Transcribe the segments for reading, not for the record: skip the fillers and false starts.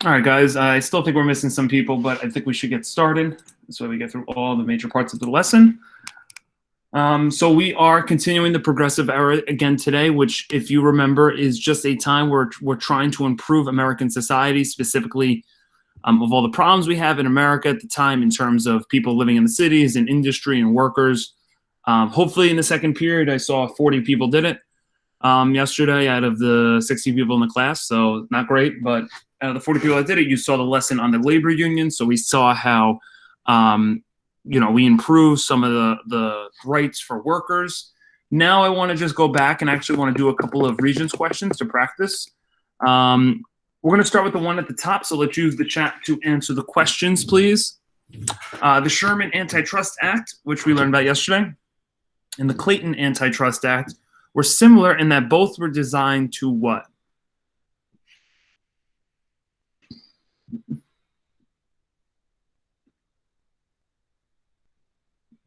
All right, guys, I still think we're missing some people, but I think we should get started. This way we get through all the major parts of the lesson. So we are continuing the progressive era again today, which, if you remember, is just a time where we're trying to improve American society, specifically of all the problems we have in America at the time in terms of people living in the cities and industry and workers. Hopefully in the second period, I saw 40 people did it yesterday out of the 60 people in the class, so not great, but out of the 40 people that did it, you saw the lesson on the labor union. So we saw how, we improved some of the rights for workers. Now I want to just go back and actually want to do a couple of Regents questions to practice. We're going to start with the one at the top, so let's use the chat to answer the questions, please. The Sherman Antitrust Act, which we learned about yesterday, and the Clayton Antitrust Act were similar in that both were designed to what?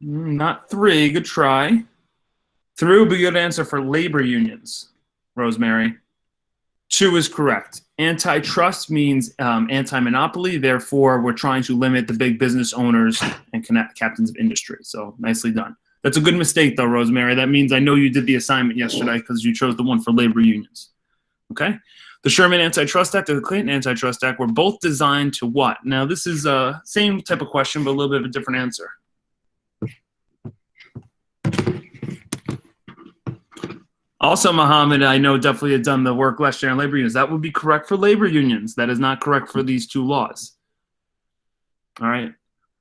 Not three. Good try. Three would be a good answer for labor unions, Rosemary. Two is correct. Antitrust means anti-monopoly. Therefore, we're trying to limit the big business owners and captains of industry. So nicely done. That's a good mistake, though, Rosemary. That means I know you did the assignment yesterday because you chose the one for labor unions. Okay? The Sherman Antitrust Act and the Clayton Antitrust Act were both designed to what? Now, this is the same type of question, but a little bit of a different answer. Also, Mohammed, I know definitely had done the work last year on labor unions. That would be correct for labor unions. That is not correct for these two laws. All right.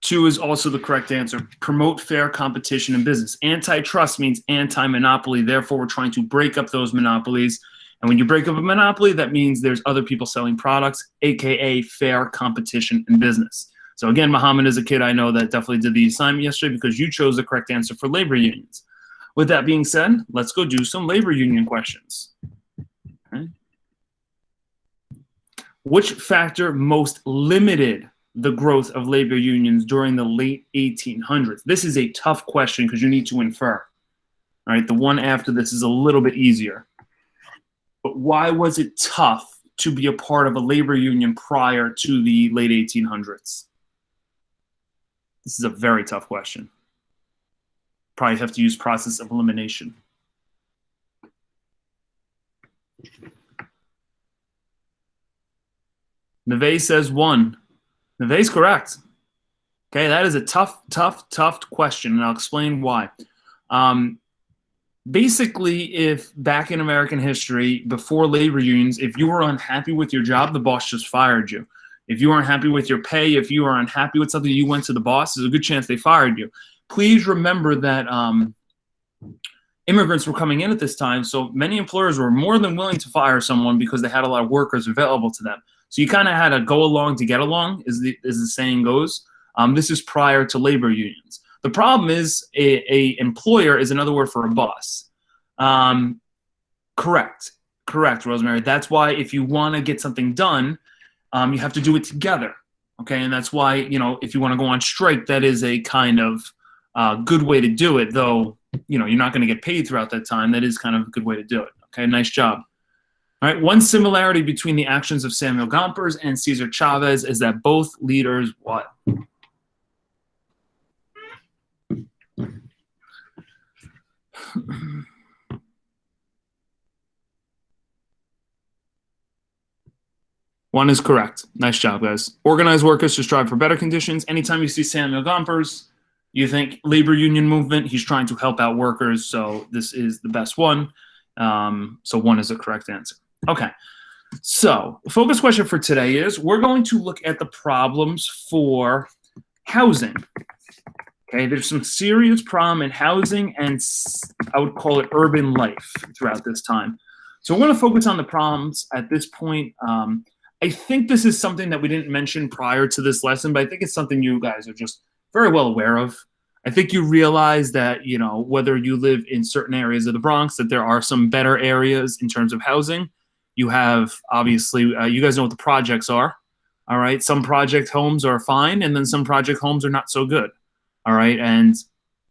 Two is also the correct answer. Promote fair competition in business. Antitrust means anti-monopoly. Therefore, we're trying to break up those monopolies. And when you break up a monopoly, that means there's other people selling products, aka fair competition in business. So again, Mohammed is a kid I know that definitely did the assignment yesterday because you chose the correct answer for labor unions. With that being said, let's go do some labor union questions. Okay. Which factor most limited the growth of labor unions during the late 1800s? This is a tough question because you need to infer. All right, the one after this is a little bit easier. But why was it tough to be a part of a labor union prior to the late 1800s? This is a very tough question. Probably have to use process of elimination. Neve says one. Neve's correct. Okay, that is a tough question, and I'll explain why. Basically, if back in American history, before labor unions, if you were unhappy with your job, the boss just fired you. If you weren't happy with your pay, if you were unhappy with something, you went to the boss, there's a good chance they fired you. Please remember that immigrants were coming in at this time, so many employers were more than willing to fire someone because they had a lot of workers available to them. So you kind of had to go along to get along, as the saying goes. This is prior to labor unions. The problem is a employer is another word for a boss. Correct, Rosemary. That's why if you want to get something done, you have to do it together. Okay, and that's why, if you want to go on strike, that is a kind of good way to do it, though, you're not going to get paid throughout that time. That is kind of a good way to do it. Okay, nice job. All right, one similarity between the actions of Samuel Gompers and Cesar Chavez is that both leaders what? One is correct. Nice job, guys. Organize workers to strive for better conditions. Anytime you see Samuel Gompers, you think labor union movement, he's trying to help out workers, so this is the best one. So one is the correct answer. Okay, so the focus question for today is we're going to look at the problems for housing. Okay, there's some serious problem in housing and I would call it urban life throughout this time. So we're going to focus on the problems at this point. I think this is something that we didn't mention prior to this lesson, but I think it's something you guys are just very well aware of. I think you realize that, whether you live in certain areas of the Bronx, that there are some better areas in terms of housing. You have, obviously, you guys know what the projects are. All right. Some project homes are fine, and then some project homes are not so good. All right. And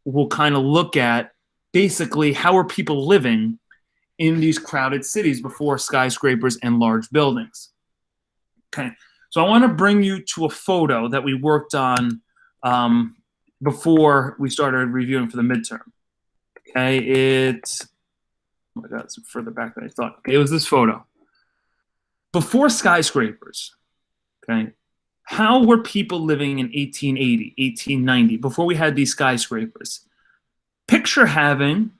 we'll kind of look at basically how are people living in these crowded cities before skyscrapers and large buildings. Okay. So I want to bring you to a photo that we worked on before we started reviewing for the midterm. Okay, oh my God, it's further back than I thought. Okay, it was this photo. Before skyscrapers, okay, how were people living in 1880, 1890, before we had these skyscrapers? Picture having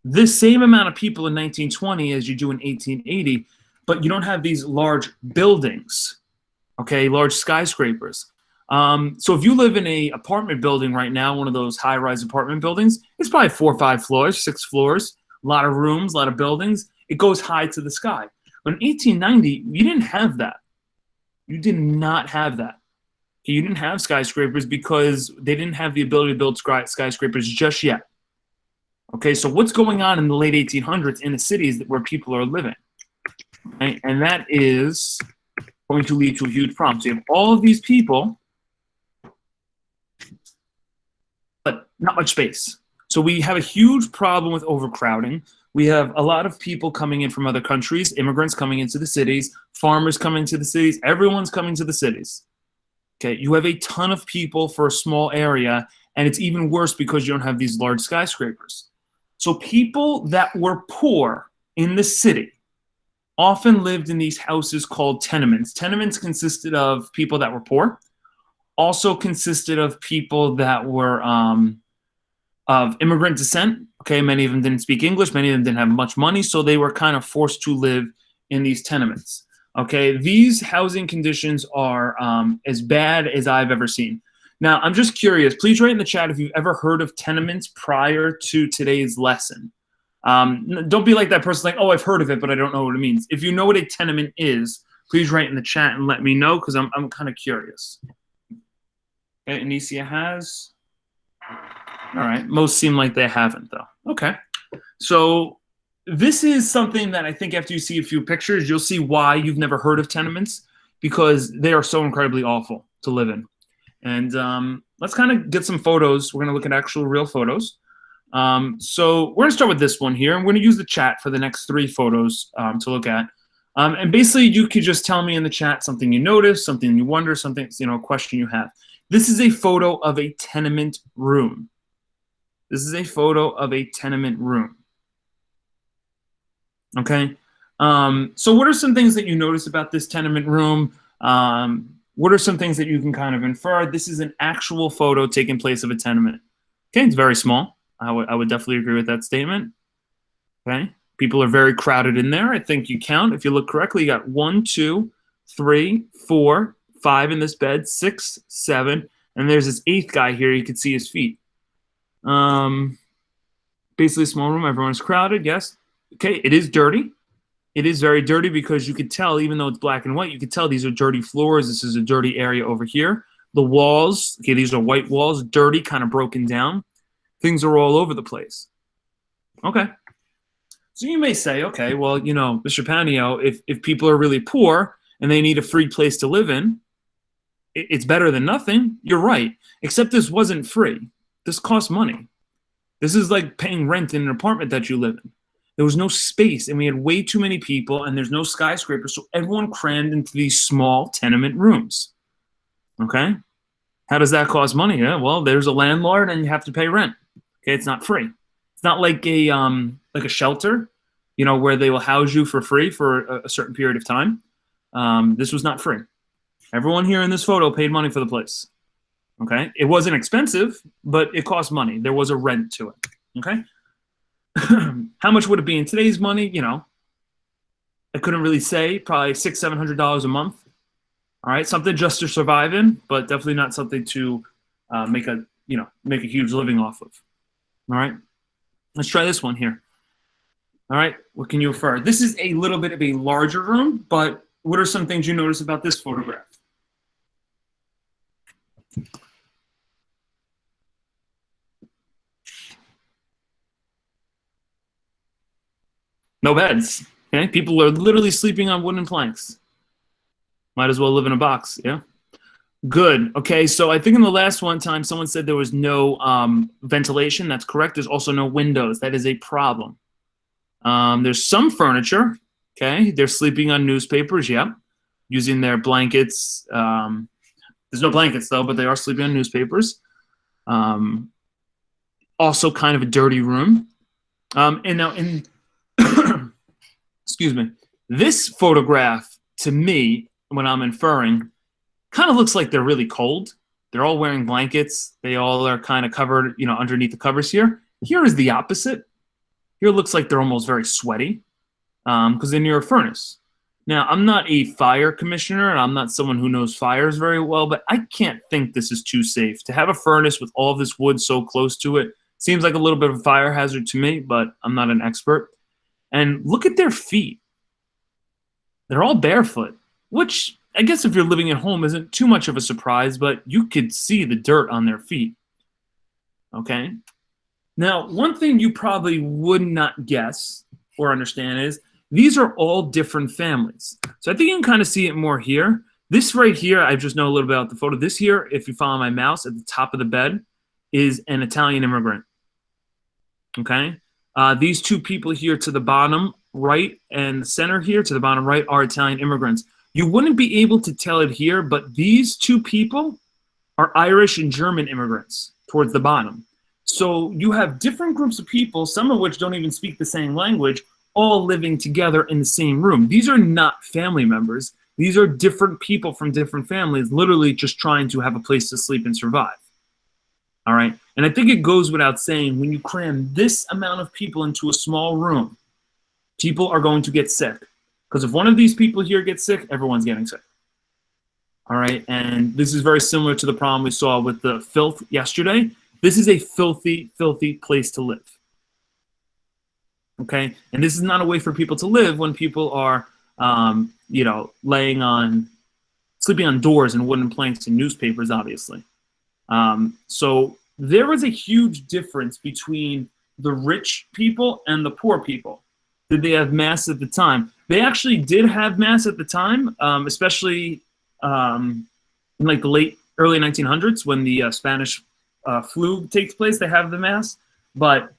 this same amount of people in 1920 as you do in 1880, but you don't have these large buildings, okay, large skyscrapers. So if you live in a apartment building right now, one of those high-rise apartment buildings, it's probably 4 or 5 floors, 6 floors, a lot of rooms, a lot of buildings. It goes high to the sky. But in 1890, you didn't have that. You did not have that. You didn't have skyscrapers because they didn't have the ability to build skyscrapers just yet. Okay, so what's going on in the late 1800s in the cities where people are living? Right? And that is going to lead to a huge problem. So you have all of these people, but not much space. So we have a huge problem with overcrowding. We have a lot of people coming in from other countries, immigrants coming into the cities, farmers coming to the cities, everyone's coming to the cities. Okay, you have a ton of people for a small area, and it's even worse because you don't have these large skyscrapers. So people that were poor in the city often lived in these houses called tenements. Tenements consisted of people that were poor, also consisted of people that were of immigrant descent. Okay, many of them didn't speak English, many of them didn't have much money, so they were kind of forced to live in these tenements. Okay, these housing conditions are as bad as I've ever seen. Now, I'm just curious, please write in the chat if you've ever heard of tenements prior to today's lesson. Don't be like that person like, oh, I've heard of it, but I don't know what it means. If you know what a tenement is, please write in the chat and let me know because I'm kind of curious. Okay, Anicia has. All right, most seem like they haven't, though. Okay, so this is something that I think after you see a few pictures, you'll see why you've never heard of tenements, because they are so incredibly awful to live in. And let's kind of get some photos. We're going to look at actual real photos. So we're going to start with this one here. I'm going to use the chat for the next 3 photos to look at. And basically, you could just tell me in the chat something you noticed, something you wonder, something, a question you have. This is a photo of a tenement room. This is a photo of a tenement room. Okay. So what are some things that you notice about this tenement room? What are some things that you can kind of infer? This is an actual photo taking place of a tenement. Okay, it's very small. I would definitely agree with that statement. Okay, people are very crowded in there. I think you count. If you look correctly, you got 1, 2, 3, 4, 5 in this bed, 6, 7, and there's this 8th guy here. You can see his feet. Basically a small room. Everyone's crowded. Yes. Okay, it is dirty. It is very dirty because you could tell, even though it's black and white, you could tell these are dirty floors. This is a dirty area over here. The walls, okay, these are white walls, dirty, kind of broken down. Things are all over the place. Okay. So you may say, okay, well, Mr. Panio, if people are really poor and they need a free place to live in, it's better than nothing. You're right. Except this wasn't free. This costs money. This is like paying rent in an apartment that you live in. There was no space, and we had way too many people, and there's no skyscrapers, so everyone crammed into these small tenement rooms. Okay? How does that cost money? Yeah, well, there's a landlord, and you have to pay rent. Okay, it's not free. It's not like a shelter, where they will house you for free for a certain period of time. This was not free. Everyone here in this photo paid money for the place. Okay? It wasn't expensive, but it cost money. There was a rent to it. Okay? How much would it be in today's money? I couldn't really say. Probably $600-700 a month. All right, something just to survive in, but definitely not something to make a huge living off of. All right, let's try this one here. All right, what can you infer? This is a little bit of a larger room, but what are some things you notice about this photograph? No beds. Okay, people are literally sleeping on wooden planks. Might as well live in a box. Yeah. Good. Okay, so I think in the last one time someone said there was no ventilation. That's correct. There's also no windows. That is a problem. There's some furniture. Okay, they're sleeping on newspapers. Yep. using their blankets. There's no blankets though, but they are sleeping on newspapers. Also kind of a dirty room. And now in, excuse me, this photograph to me, when I'm inferring, kind of looks like they're really cold. They're all wearing blankets. They all are kind of covered, underneath the covers here. Here is the opposite. Here it looks like they're almost very sweaty because they're near a furnace. Now, I'm not a fire commissioner, and I'm not someone who knows fires very well, but I can't think this is too safe. To have a furnace with all this wood so close to it seems like a little bit of a fire hazard to me, but I'm not an expert. And look at their feet. They're all barefoot, which I guess if you're living at home isn't too much of a surprise, but you could see the dirt on their feet. Okay? Now, one thing you probably would not guess or understand is these are all different families. So I think you can kind of see it more here. This right here, I just know a little bit about the photo. This here, if you follow my mouse at the top of the bed, is an Italian immigrant. Okay? These two people here to the bottom right and the center here to the bottom right are Italian immigrants. You wouldn't be able to tell it here, but these two people are Irish and German immigrants towards the bottom. So you have different groups of people, some of which don't even speak the same language, all living together in the same room. These are not family members. These are different people from different families, literally just trying to have a place to sleep and survive. All right? And I think it goes without saying, when you cram this amount of people into a small room, people are going to get sick. Because if one of these people here gets sick, everyone's getting sick. All right? And this is very similar to the problem we saw with the filth yesterday. This is a filthy, filthy place to live. Okay, and this is not a way for people to live when people are, sleeping on doors and wooden planks and newspapers, obviously. So there was a huge difference between the rich people and the poor people. Did they have masks at the time? They actually did have masks at the time, especially in like the early 1900s when the Spanish flu takes place. They have the masks, but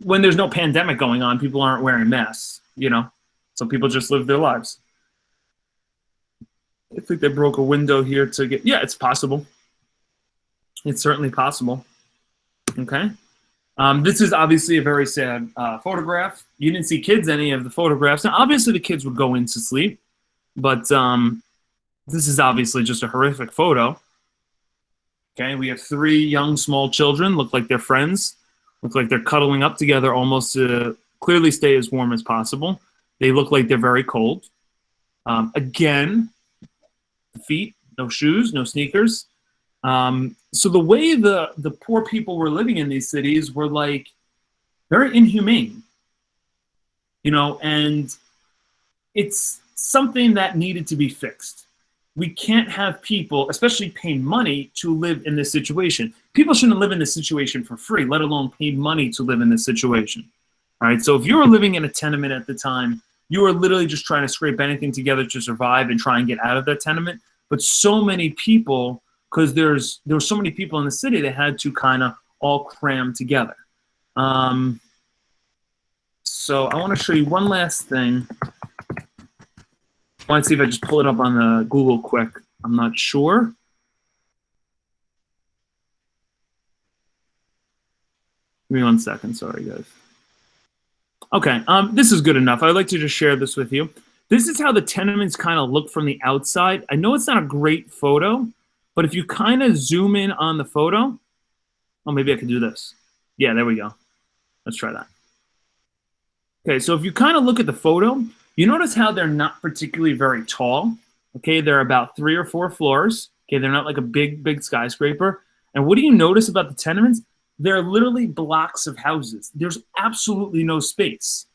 when there's no pandemic going on, people aren't wearing masks, so people just live their lives. I think they broke a window here to get, yeah, it's possible. It's certainly possible. Okay. This is obviously a very sad photograph. You didn't see kids in any of the photographs. Now, obviously the kids would go in to sleep, but this is obviously just a horrific photo. Okay. We have 3 young, small children, look like they're friends. Look like they're cuddling up together almost to clearly stay as warm as possible. They look like they're very cold. Again, feet, no shoes, no sneakers. So the way the poor people were living in these cities were like very inhumane, and it's something that needed to be fixed. We can't have people, especially paying money to live in this situation. People shouldn't live in this situation for free, let alone pay money to live in this situation. All right, so if you were living in a tenement at the time, you were literally just trying to scrape anything together to survive and try and get out of that tenement. But so many people, because there were so many people in the city, they had to kind of all cram together. So I want to show you one last thing. I want to see if I just pull it up on the Google quick. I'm not sure. Give me 1 second. Sorry, guys. Okay, this is good enough. I'd like to just share this with you. This is how the tenements kind of look from the outside. I know it's not a great photo, but if you kind of zoom in on the photo, oh, maybe I could do this. Yeah, there we go. Let's try that. Okay, so if you kind of look at the photo, you notice how they're not particularly very tall. Okay, they're about 3 or 4 floors. Okay, they're not like a big skyscraper. And what do you notice about the tenements? They're literally blocks of houses. There's absolutely no space.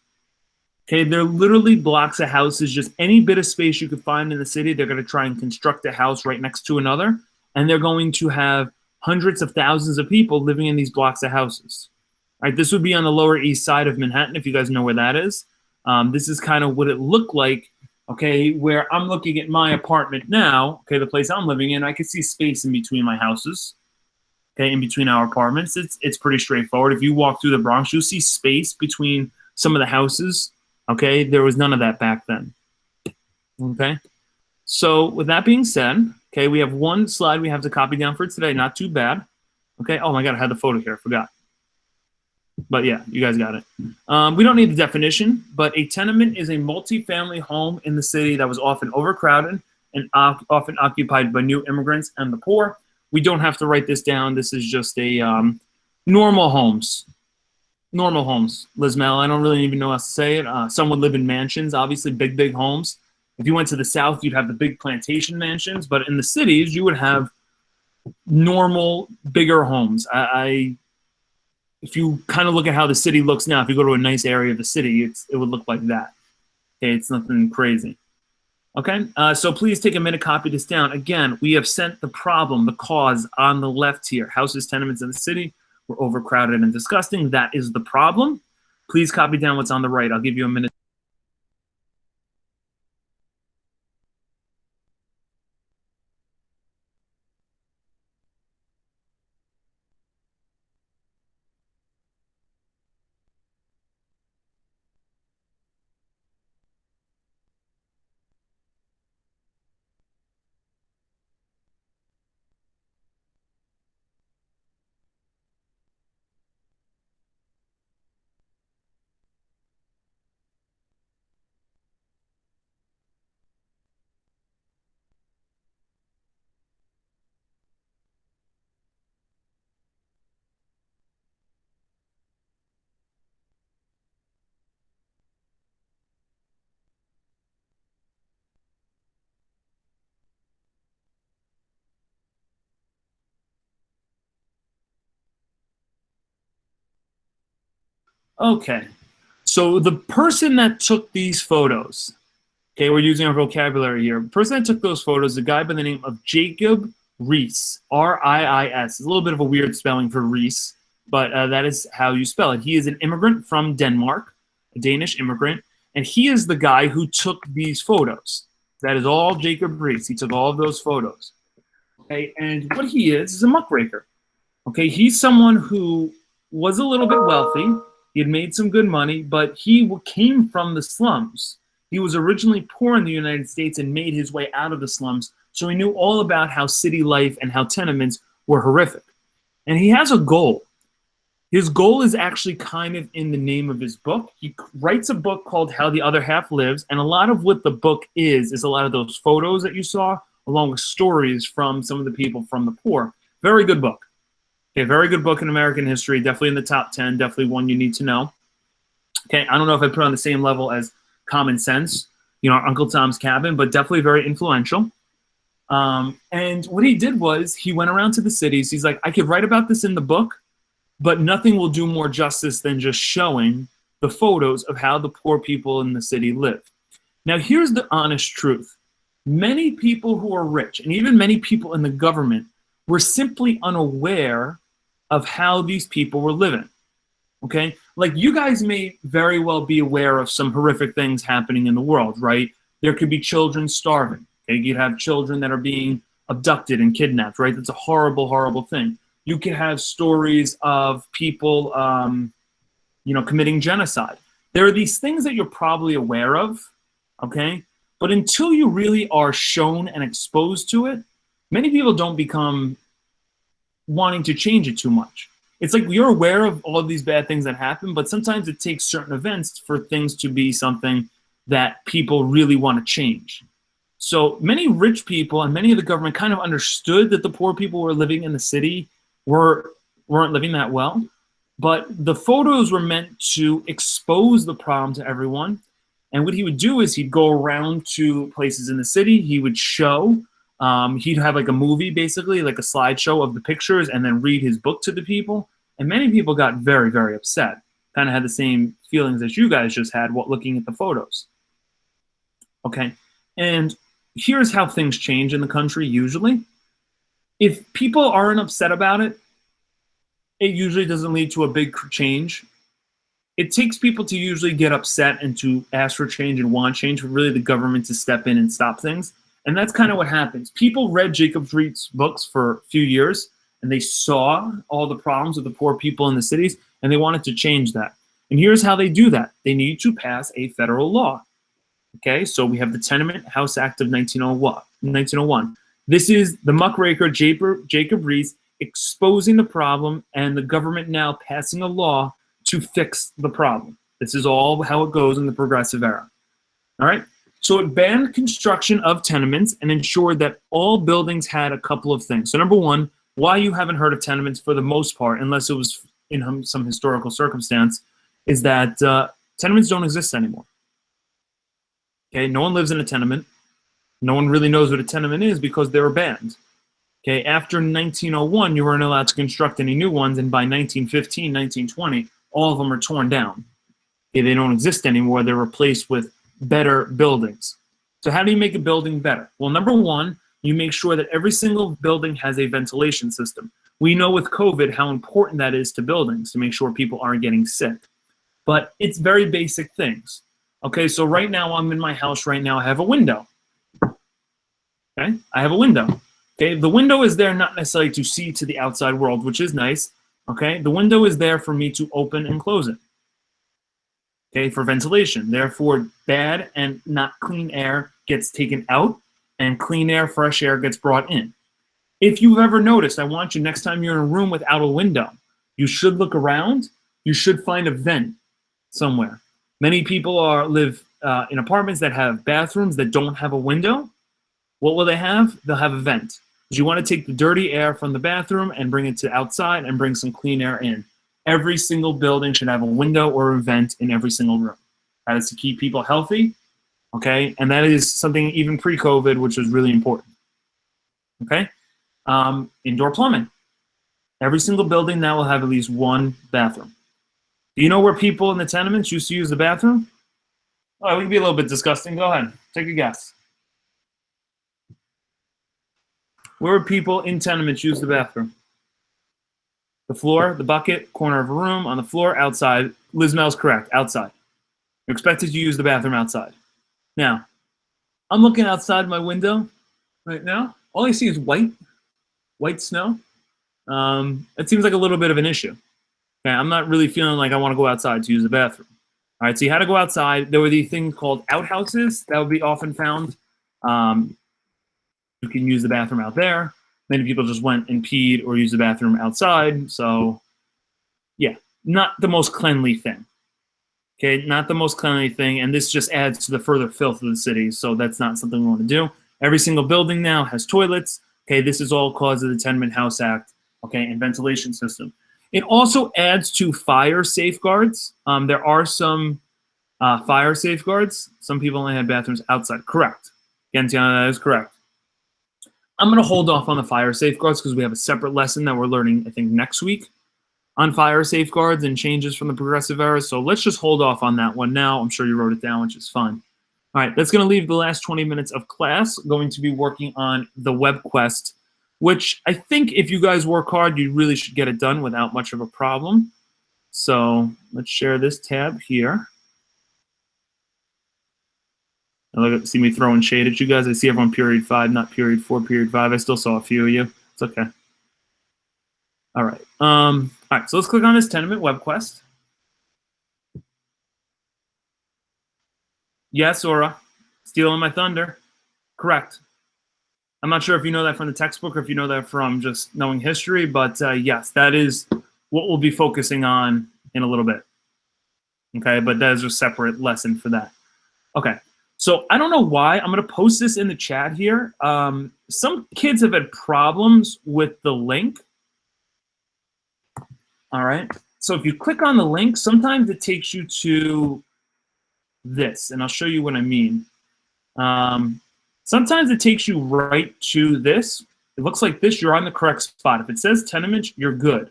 Okay, they're literally blocks of houses. Just any bit of space you could find in the city, they're going to try and construct a house right next to another. And they're going to have hundreds of thousands of people living in these blocks of houses. All right, this would be on the Lower East Side of Manhattan, if you guys know where that is. This is kind of what it looked like, okay, where I'm looking at my apartment now, okay, the place I'm living in, I can see space in between my houses, okay, in between our apartments. It's pretty straightforward. If you walk through the Bronx, you'll see space between some of the houses, okay? There was none of that back then, okay? So with that being said, okay, we have one slide we have to copy down for today. Not too bad. Okay. Oh my God, I had the photo here. I forgot. But yeah, you guys got it. We don't need the definition, but a tenement is a multi-family home in the city that was often overcrowded and often occupied by new immigrants and the poor. We don't have to write this down. This is just a normal homes. Normal homes, Lizmel. I don't really even know how to say it. Some would live in mansions, obviously big, big homes. If you went to the South, you'd have the big plantation mansions, but in the cities, you would have normal, bigger homes. If you kind of look at how the city looks now, if you go to a nice area of the city, it would look like that. Okay, it's nothing crazy. Okay, so please take a minute, copy this down. Again, we have sent the problem, the cause on the left here. Houses, tenements in the city were overcrowded and disgusting. That is the problem. Please copy down what's on the right. I'll give you a minute. Okay, so the person that took these photos, okay, we're using our vocabulary here. The person that took those photos is a guy by the name of Jacob Riis, R-I-I-S. It's a little bit of a weird spelling for Reese, but that is how you spell it. He is an immigrant from Denmark, a Danish immigrant, and he is the guy who took these photos. That is all Jacob Riis. He took all of those photos. Okay, and what he is a muckraker. Okay, he's someone who was a little bit wealthy. He had made some good money, but he came from the slums. He was originally poor in the United States and made his way out of the slums. So he knew all about how city life and how tenements were horrific. And he has a goal. His goal is actually kind of in the name of his book. He writes a book called How the Other Half Lives. And a lot of what the book is a lot of those photos that you saw, along with stories from some of the people from the poor. Very good book. Okay, very good book in American history. Definitely in the top 10. Definitely one you need to know. Okay, I don't know if I put it on the same level as Common Sense, you know, Uncle Tom's Cabin, but definitely very influential. And what he did was he went around to the cities. He's like, I could write about this in the book, but nothing will do more justice than just showing the photos of how the poor people in the city live. Now, here's the honest truth. Many people who are rich, and even many people in the government, were simply unaware of how these people were living. Okay? Like, you guys may very well be aware of some horrific things happening in the world, right? There could be children starving. Okay? You'd have children that are being abducted and kidnapped, right? That's a horrible, horrible thing. You could have stories of people, committing genocide. There are these things that you're probably aware of, okay? But until you really are shown and exposed to it, many people don't become wanting to change it too much. It's like you're aware of all of these bad things that happen, but sometimes it takes certain events for things to be something that people really want to change. So many rich people and many of the government kind of understood that the poor people who were living in the city weren't living that well. But the photos were meant to expose the problem to everyone. And what he would do is he'd go around to places in the city. He would show, he'd have like a movie, basically, like a slideshow of the pictures, and then read his book to the people. And many people got very, very upset. Kind of had the same feelings as you guys just had while looking at the photos. Okay. And here's how things change in the country usually. If people aren't upset about it, it usually doesn't lead to a big change. It takes people to usually get upset and to ask for change and want change for really the government to step in and stop things. And that's kind of what happens. People read Jacob Riis's books for a few years, and they saw all the problems of the poor people in the cities, and they wanted to change that. And here's how they do that. They need to pass a federal law. Okay, so we have the Tenement House Act of 1901. This is the muckraker Jacob Riis exposing the problem and the government now passing a law to fix the problem. This is all how it goes in the progressive era. All right, so it banned construction of tenements and ensured that all buildings had a couple of things. So number one, why you haven't heard of tenements for the most part, unless it was in some historical circumstance, is that tenements don't exist anymore. Okay, no one lives in a tenement. No one really knows what a tenement is because they were banned. Okay, after 1901, you weren't allowed to construct any new ones, and by 1915, 1920, all of them are torn down. Okay, they don't exist anymore. They're replaced with better buildings. So how do you make a building better? Well, number one, you make sure that every single building has a ventilation system. We know with COVID how important that is to buildings to make sure people aren't getting sick. But it's very basic things. Okay, so right now I'm in my house right now. I have a window. Okay, I have a window. Okay, the window is there not necessarily to see to the outside world, which is nice. Okay, the window is there for me to open and close it. Okay, for ventilation. Therefore, bad and not clean air gets taken out, and clean air, fresh air gets brought in. If you've ever noticed, I want you, next time you're in a room without a window, you should look around. You should find a vent somewhere. Many people live in apartments that have bathrooms that don't have a window. What will they have? They'll have a vent. Because you want to take the dirty air from the bathroom and bring it to outside and bring some clean air in. Every single building should have a window or a vent in every single room. That is to keep people healthy, okay? And that is something even pre-COVID, which is really important, okay? Indoor plumbing. Every single building now will have at least one bathroom. Do you know where people in the tenements used to use the bathroom? Oh, we can be a little bit disgusting. Go ahead. Take a guess. Where would people in tenements use the bathroom? The floor, the bucket, corner of a room, on the floor, outside. Liz Mel's correct, outside. You're expected to use the bathroom outside. Now, I'm looking outside my window right now. All I see is white snow. It seems like a little bit of an issue. Okay, I'm not really feeling like I want to go outside to use the bathroom. All right, so you had to go outside. There were these things called outhouses that would be often found. You can use the bathroom out there. Many people just went and peed or used the bathroom outside. So, yeah, not the most cleanly thing. Okay, not the most cleanly thing. And this just adds to the further filth of the city. So that's not something we want to do. Every single building now has toilets. Okay, this is all cause of the Tenement House Act. Okay, and ventilation system. It also adds to fire safeguards. There are some fire safeguards. Some people only have bathrooms outside. Correct. Again, Tiana, that is correct. I'm going to hold off on the fire safeguards because we have a separate lesson that we're learning, I think, next week on fire safeguards and changes from the progressive era. So let's just hold off on that one now. I'm sure you wrote it down, which is fun. All right, that's going to leave the last 20 minutes of class going to be working on the web quest, which I think if you guys work hard, you really should get it done without much of a problem. So let's share this tab here. See me throwing shade at you guys. I see everyone period 5, not period 4, period 5. I still saw a few of you. It's okay. All right. All right, so let's click on this Tenement web quest. Yes, Aura. Stealing my thunder. Correct. I'm not sure if you know that from the textbook or if you know that from just knowing history, but yes, that is what we'll be focusing on in a little bit. Okay, but that is a separate lesson for that. Okay. So I don't know why. I'm going to post this in the chat here. Some kids have had problems with the link. All right. So if you click on the link, sometimes it takes you to this, and I'll show you what I mean. Sometimes it takes you right to this. It looks like this. You're on the correct spot. If it says Tenements, you're good.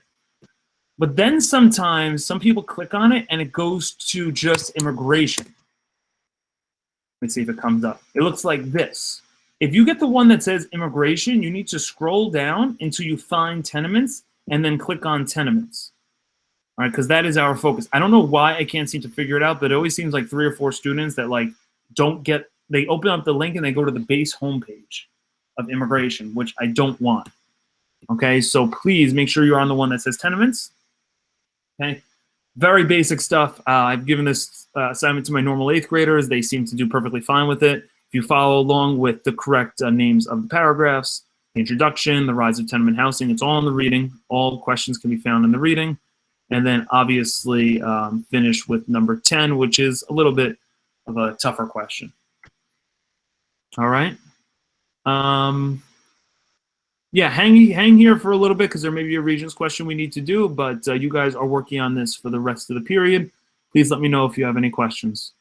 But then sometimes some people click on it, and it goes to just immigration. Let's see if it comes up. It looks like this. If you get the one that says immigration, you need to scroll down until you find Tenements and then click on Tenements. All right, because that is our focus. I don't know why I can't seem to figure it out, but it always seems like 3 or 4 students that like don't get, they open up the link and they go to the base homepage of immigration, which I don't want. Okay, so please make sure you're on the one that says Tenements. Okay, Very basic stuff. I've given this assignment to my normal 8th graders. They seem to do perfectly fine with it. If you follow along with the correct names of the paragraphs, the introduction, the rise of tenement housing, it's all in the reading. All questions can be found in the reading. And then obviously finish with number 10, which is a little bit of a tougher question. All right. Yeah, hang here for a little bit because there may be a Regents question we need to do, but you guys are working on this for the rest of the period. Please let me know if you have any questions.